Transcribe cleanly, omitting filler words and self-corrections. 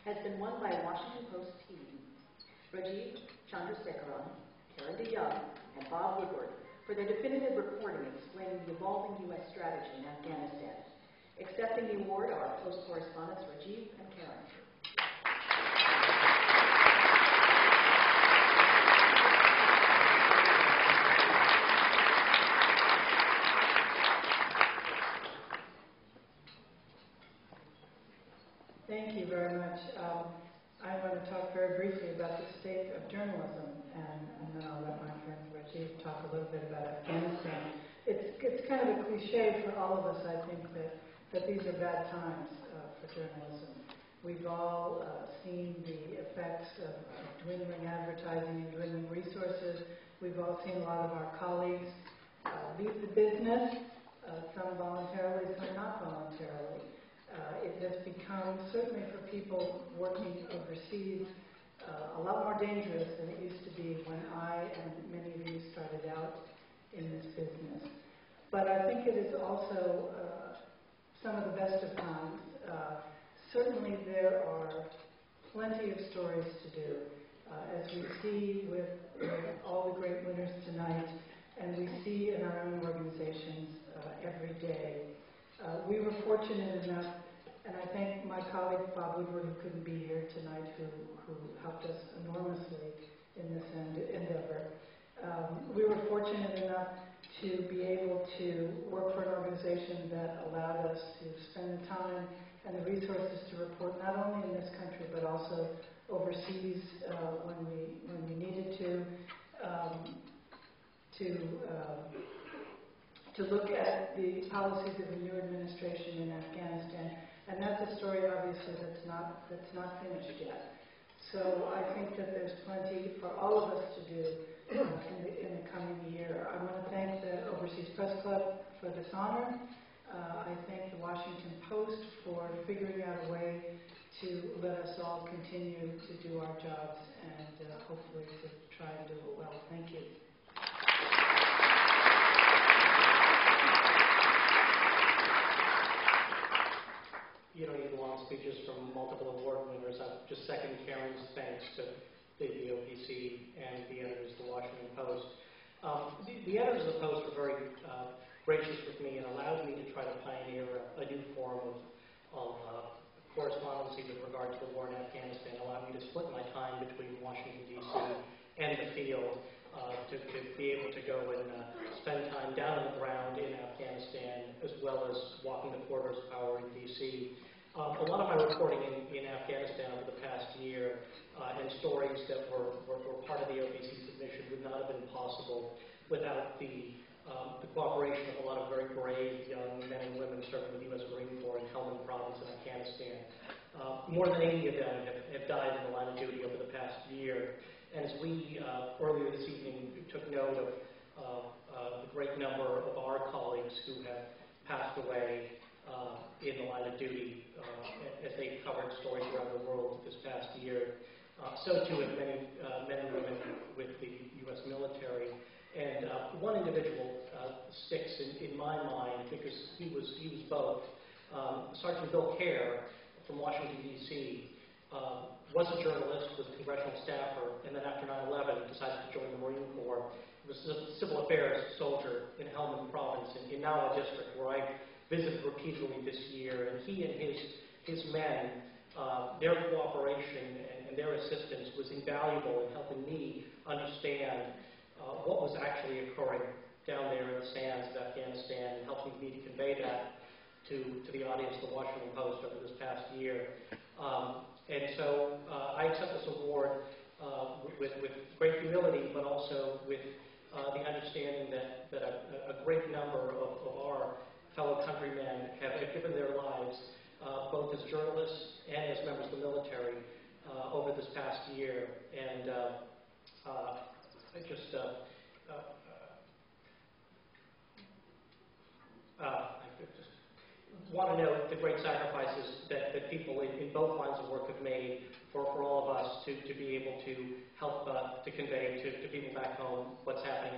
has been won by Washington Post team Rajiv Chandrasekaran, Karen DeYoung, and Bob Woodward for their definitive reporting explaining the evolving U.S. strategy in Afghanistan. Accepting the award are our Post correspondents Rajiv and Karen. Thank you very much. I want to talk very briefly about the state of journalism, and then I'll let my friend Rajiv talk a little bit about Afghanistan. It's kind of a cliche for all of us, I think, that these are bad times for journalism. We've all seen the effects of dwindling advertising and dwindling resources. We've all seen a lot of our colleagues leave the business, some voluntarily, some not voluntarily. It has become, certainly for people working overseas, a lot more dangerous than it used to be when I and many of you started out in this business. But I think it is also some of the best of times. Certainly there are plenty of stories to do, as we see with all the great winners tonight, and we see in our own organizations every day. We were fortunate enough, and I thank my colleague Bob Woodward, who couldn't be here tonight, who helped us enormously in this endeavor. We were fortunate enough to be able to work for an organization that allowed us to spend the time and the resources to report not only in this country but also overseas when we needed to look at the policies of the new administration in Afghanistan. And that's a story, obviously, that's not finished yet. So I think that there's plenty for all of us to do in the coming year. I want to thank the Overseas Press Club for this honor. I thank the Washington Post for figuring out a way to let us all continue to do our jobs and hopefully to try and do it well. Thank you. You don't need long speeches from multiple award winners. I just second Karen's thanks to the OPC and the editors of the Washington Post. The editors of the Post were very gracious with me and allowed me to try to pioneer a new form of correspondence with regard to the war in Afghanistan, allowed me to split my time between Washington, D.C. and the field to be able to go and spend time down on the ground in Afghanistan, as well as walking the corridors of power in D.C. A lot of my reporting in Afghanistan over the past year and stories that were part of the OPC submission would not have been possible without the cooperation of a lot of very brave young men and women serving with the U.S. Marine Corps in Helmand Province in Afghanistan. More than 80 of them have died in the line of duty over the past year. And as we earlier this evening took note of the great number of our colleagues who have passed away in the line of duty as they covered stories around the world this past year, so too have many men and women with the U.S. military. And one individual sticks in my mind because he was both. Sergeant Bill Kerr from Washington, D.C., was a journalist, was a congressional staffer, and then after 9/11 decided to join the Marine Corps. He was a civil affairs soldier in Helmand Province in Nawa District, where I visited repeatedly this year. And he and his men, their cooperation and their assistance was invaluable in helping me understand what was actually occurring down there in the sands of Afghanistan, and helping me to convey that to the audience of the Washington Post over this past year. And so I accept this award with great humility, but also with the understanding that a great number of our fellow countrymen have given their lives, both as journalists and as members of the military, over this past year. And I just want to note the great sacrifices that people in both lines of work have made for all of us to be able to help to convey to people back home what's happening